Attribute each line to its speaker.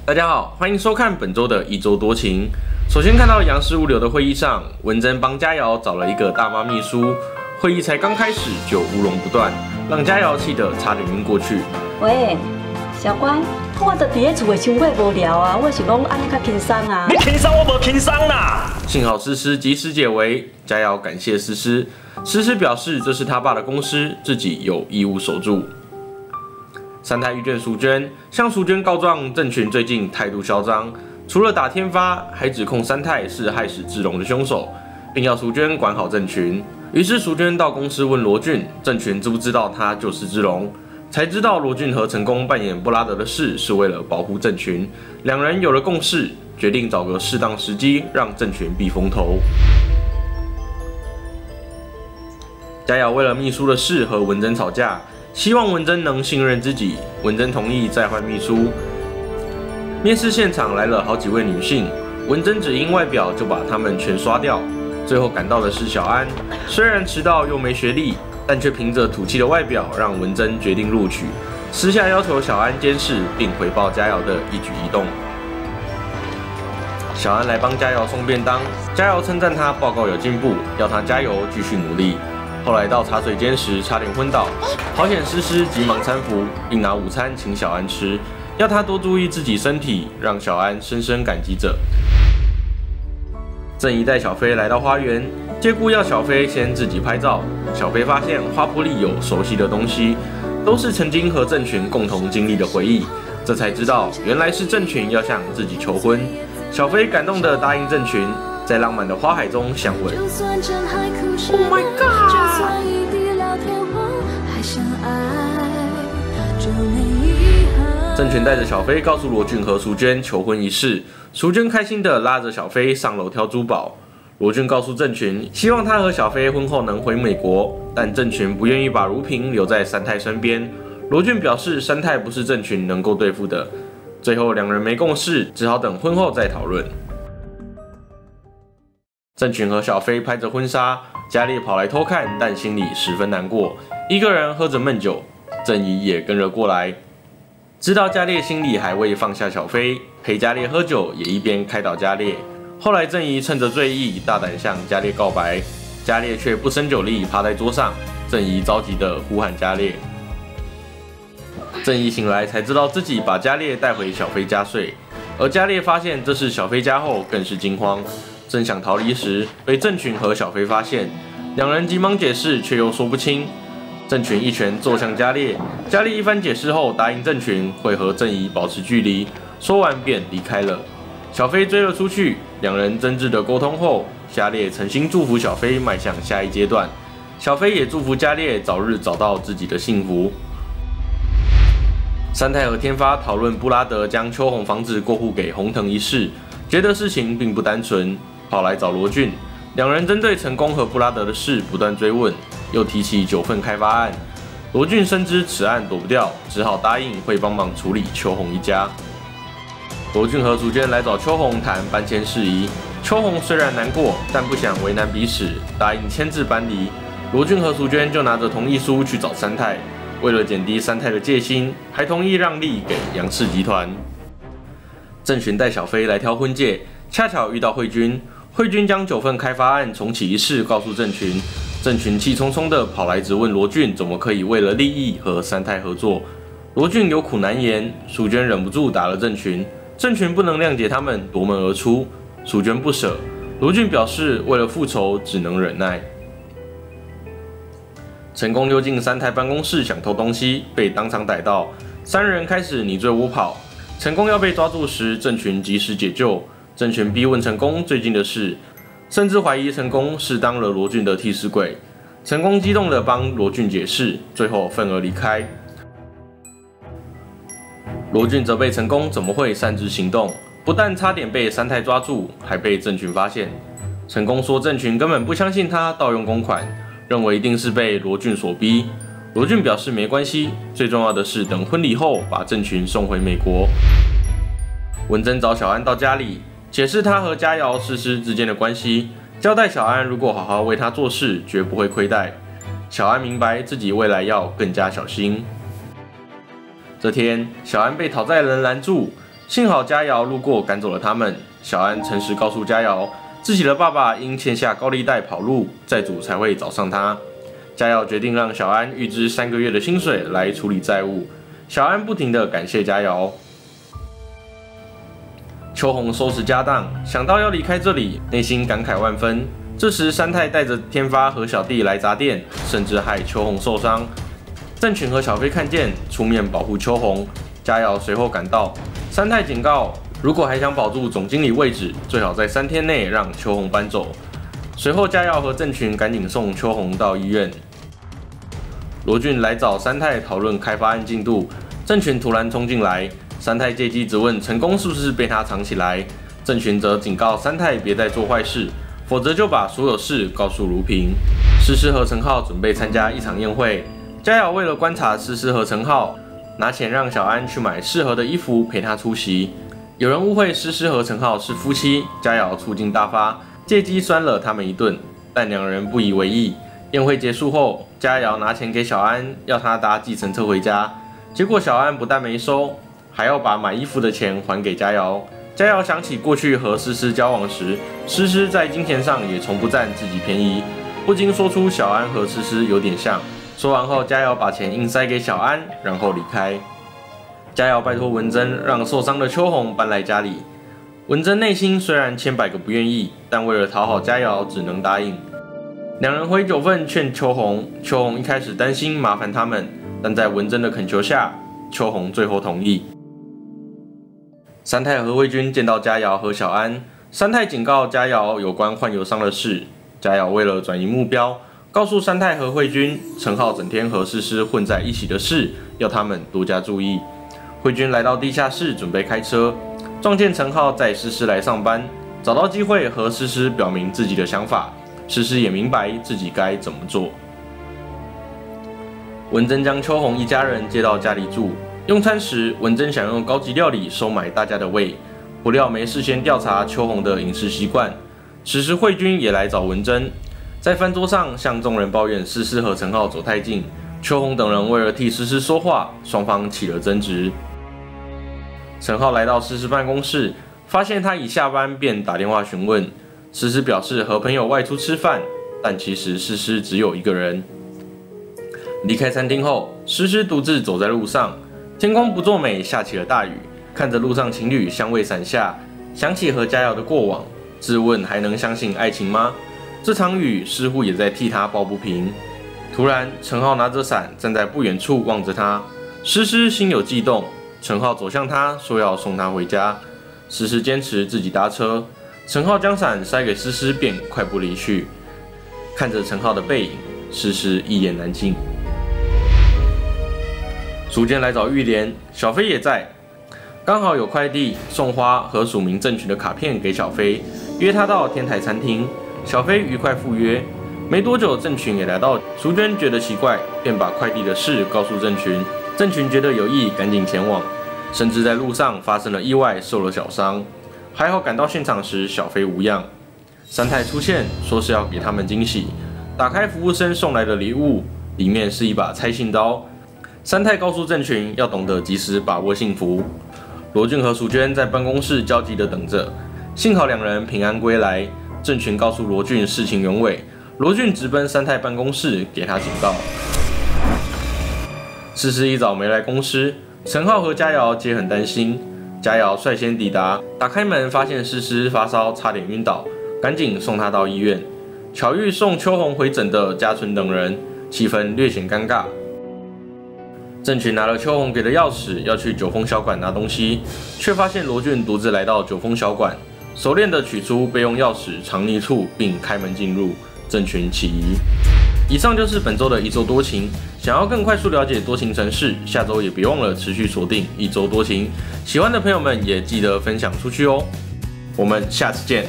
Speaker 1: 大家好，欢迎收看本周的一周多情。首先看到杨氏物流的会议上，文珍帮佳瑶找了一个大妈秘书，会议才刚开始就乌龙不断，让佳瑶气得差点晕过去。
Speaker 2: 喂，小乖，我伫咧厝的伤过无聊啊，我是讲安尼较轻松啊。
Speaker 3: 你轻松我无轻松啦。
Speaker 1: 幸好诗诗及时解围，佳瑶感谢诗诗。诗诗表示这是他爸的公司，自己有义务守住。三太遇见淑娟，向淑娟告状郑群最近态度嚣张，除了打天发，还指控三太是害死志龙的凶手，并要淑娟管好郑群。于是淑娟到公司问罗俊，郑群知不知道他就是志龙，才知道罗俊和成功扮演布拉德的事是为了保护郑群。两人有了共识，决定找个适当时机让郑群避风头。佳瑶为了秘书的事和文珍吵架，希望文珍能信任自己。文珍同意再换秘书。面试现场来了好几位女性，文珍只因外表就把她们全刷掉。最后赶到的是小安，虽然迟到又没学历，但却凭着土气的外表让文珍决定录取。私下要求小安监视并回报佳瑶的一举一动。小安来帮佳瑶送便当，佳瑶称赞他报告有进步，要他加油继续努力。后来到茶水间时差点昏倒，好险诗诗急忙搀扶，并拿午餐请小安吃，要他多注意自己身体，让小安深深感激着。郑怡带小飞来到花园，借故要小飞先自己拍照。小飞发现花圃里有熟悉的东西，都是曾经和郑群共同经历的回忆，这才知道原来是郑群要向自己求婚。小飞感动地答应郑群，在浪漫的花海中相吻。Oh my god！ 郑群带着小飞告诉罗俊和淑娟求婚一事，淑娟开心地拉着小飞上楼挑珠宝。罗俊告诉郑群，希望他和小飞婚后能回美国，但郑群不愿意把如萍留在三太身边。罗俊表示三太不是郑群能够对付的。最后两人没共识，只好等婚后再讨论。郑群和小飞拍着婚纱，佳烈跑来偷看，但心里十分难过，一个人喝着闷酒。郑怡也跟了过来，知道佳烈心里还未放下小飞，陪佳烈喝酒，也一边开导佳烈。后来郑怡趁着醉意，大胆向佳烈告白，佳烈却不胜酒力，趴在桌上。郑怡着急地呼喊佳烈。郑怡醒来才知道自己把佳烈带回小飞家睡，而佳烈发现这是小飞家后，更是惊慌。正想逃离时，被郑群和小飞发现，两人急忙解释，却又说不清。郑群一拳揍向佳烈，佳烈一番解释后，答应郑群会和郑怡保持距离，说完便离开了。小飞追了出去，两人真挚的沟通后，佳烈诚心祝福小飞迈向下一阶段，小飞也祝福佳烈早日找到自己的幸福。三太和天发讨论布拉德将秋红房子过户给红藤一事，觉得事情并不单纯，跑来找罗俊。两人针对成功和布拉德的事不断追问，又提起9份开发案。罗俊深知此案躲不掉，只好答应会帮忙处理秋红一家。罗俊和淑娟来找秋红谈搬迁事宜，秋红虽然难过，但不想为难彼此，答应签字搬离。罗俊和淑娟就拿着同意书去找三太，为了减低三太的戒心，还同意让利给杨氏集团。郑群带小飞来挑婚戒，恰巧遇到慧君。慧君将9份开发案重启一事告诉郑群，郑群气冲冲地跑来质问罗俊怎么可以为了利益和三太合作。罗俊有苦难言，淑娟忍不住打了郑群，郑群不能谅解他们，夺门而出。淑娟不舍，罗俊表示为了复仇只能忍耐。成功溜进三太办公室想偷东西，被当场逮到，三人开始你追我跑。成功要被抓住时，郑群及时解救。郑群逼问成功最近的事，甚至怀疑成功是当了罗俊的替死鬼。成功激动地帮罗俊解释，最后愤而离开。罗俊责备成功怎么会擅自行动，不但差点被三太抓住，还被郑群发现。成功说郑群根本不相信他盗用公款，认为一定是被罗俊所逼。罗俊表示没关系，最重要的是等婚礼后把郑群送回美国。文珍找小安到家里，解释他和佳瑶、诗诗之间的关系，交代小安如果好好为他做事，绝不会亏待。小安明白自己未来要更加小心。这天，小安被讨债人拦住，幸好佳瑶路过赶走了他们。小安诚实告诉佳瑶，自己的爸爸因欠下高利贷跑路，债主才会找上他。佳瑶决定让小安预支3个月的薪水来处理债务。小安不停地感谢佳瑶。秋红收拾家当，想到要离开这里，内心感慨万分。这时，三太带着天发和小弟来砸店，甚至害秋红受伤。郑群和小飞看见，出面保护秋红。佳瑶随后赶到，三太警告，如果还想保住总经理位置，最好在3天内让秋红搬走。随后，佳瑶和郑群赶紧送秋红到医院。罗俊来找三太讨论开发案进度，郑群突然冲进来，三太借机质问成功是不是被他藏起来，郑群则警告三太别再做坏事，否则就把所有事告诉如萍。诗诗和陈浩准备参加一场宴会，佳瑶为了观察诗诗和陈浩，拿钱让小安去买适合的衣服陪他出席。有人误会诗诗和陈浩是夫妻，佳瑶醋劲大发，借机酸了他们一顿，但两人不以为意。宴会结束后，佳瑶拿钱给小安，要他搭计程车回家。结果小安不但没收，还要把买衣服的钱还给佳瑶。佳瑶想起过去和诗诗交往时，诗诗在金钱上也从不占自己便宜，不禁说出小安和诗诗有点像。说完后，佳瑶把钱硬塞给小安，然后离开。佳瑶拜托文珍让受伤的秋红搬来家里。文珍内心虽然千百个不愿意，但为了讨好佳瑶，只能答应。两人回九份劝秋红，秋红一开始担心麻烦他们，但在文珍的恳求下，秋红最后同意。三太和慧君见到佳瑶和小安，三太警告佳瑶有关患有伤的事。佳瑶为了转移目标，告诉三太和慧君，陈浩整天和诗诗混在一起的事，要他们多加注意。慧君来到地下室准备开车，撞见陈浩载诗诗来上班，找到机会和诗诗表明自己的想法。诗诗也明白自己该怎么做。文珍将秋红一家人接到家里住，用餐时，文珍想用高级料理收买大家的胃，不料没事先调查秋红的饮食习惯。此时慧君也来找文珍，在饭桌上向众人抱怨诗诗和陈浩走太近，秋红等人为了替诗诗说话，双方起了争执。陈浩来到诗诗办公室，发现她一下班便打电话询问。诗诗表示和朋友外出吃饭，但其实诗诗只有一个人。离开餐厅后，诗诗独自走在路上，天空不作美，下起了大雨。看着路上情侣相偎伞下，想起和佳瑶的过往，自问还能相信爱情吗？这场雨似乎也在替他抱不平。突然，陈浩拿着伞站在不远处望着他，诗诗心有悸动。陈浩走向他，说要送他回家。诗诗坚持自己搭车。陈浩将伞塞给诗诗，便快步离去。看着陈浩的背影，诗诗一言难尽。蜀间来找玉莲，小飞也在，刚好有快递送花和署名郑群的卡片给小飞，约他到天台餐厅。小飞愉快赴约。没多久，郑群也来到，蜀间觉得奇怪，便把快递的事告诉郑群。郑群觉得有意，赶紧前往，甚至在路上发生了意外，受了小伤。还好赶到现场时，小飞无恙。三太出现，说是要给他们惊喜。打开服务生送来的礼物，里面是一把拆信刀。三太告诉郑群要懂得及时把握幸福。罗俊和蜀娟在办公室焦急地等着，幸好两人平安归来。郑群告诉罗俊事情原委，罗俊直奔三太办公室给他警告。诗诗一早没来公司，陈浩和佳瑶皆很担心。佳瑶率先抵达，打开门发现诗诗发烧，差点晕倒，赶紧送她到医院。巧遇送秋红回诊的家纯等人，气氛略显尴尬。郑群拿了秋红给的钥匙，要去九峰小馆拿东西，却发现罗俊独自来到九峰小馆，熟练地取出备用钥匙藏匿处，并开门进入。郑群起疑。以上就是本周的一周多情。想要更快速了解多情城市，下周也别忘了持续锁定一周多情。喜欢的朋友们也记得分享出去哦。我们下次见。